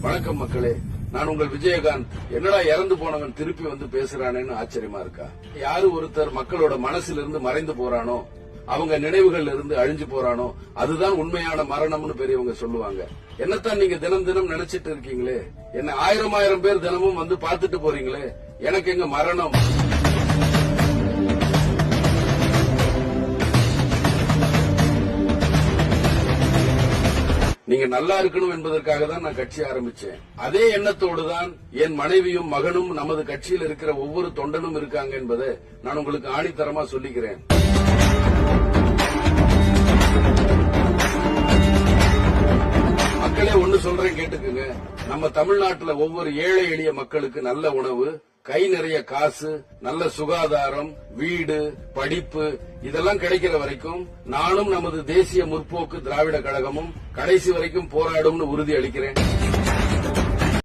வணக்கம் மக்களே, நான் உங்கள் விஜயகாந்த். என்னடா இறந்து போனவன் திருப்பி வந்து பேசுறானேன்னு ஆச்சரியமா இருக்கா? யாரு ஒருத்தர் மக்களோட மனசிலிருந்து மறைந்து போறானோ, அவங்க நினைவுகள்ல இருந்து அழிஞ்சு போறானோ, அதுதான் உண்மையான மரணம்னு பெரியவங்க சொல்லுவாங்க. என்னத்தான் நீங்க தினம் தினம் நினைச்சிட்டு இருக்கீங்களே? என்ன ஆயிரம் பேர் தினமும் வந்து பார்த்துட்டு போறீங்களே, எனக்கு எங்க மரணம்? நீங்க நல்லா இருக்கணும் என்பதற்காக தான் நான் கட்சி ஆரம்பிச்சேன். அதே எண்ணத்தோடு தான் என் மனைவியும் மகனும் நமது கட்சியில் இருக்கிற ஒவ்வொரு தொண்டனும் இருக்காங்க என்பதை நான் உங்களுக்கு ஆணித்தரமா சொல்லிக்கிறேன். மக்களே, ஒன்னு சொல்றேன் கேட்டுக்குங்க. நம்ம தமிழ்நாட்டுல ஒவ்வொரு ஏழை எளிய மக்களுக்கு நல்ல உணவு, கை நிறைய காசு, நல்ல சுகாதாரம், வீடு, படிப்பு இதெல்லாம் கிடைக்கிற வரைக்கும் நானும் நமது தேசிய முற்போக்கு திராவிட கழகமும் கடைசி வரைக்கும் போராடும்னு உறுதி அளிக்கிறேன்.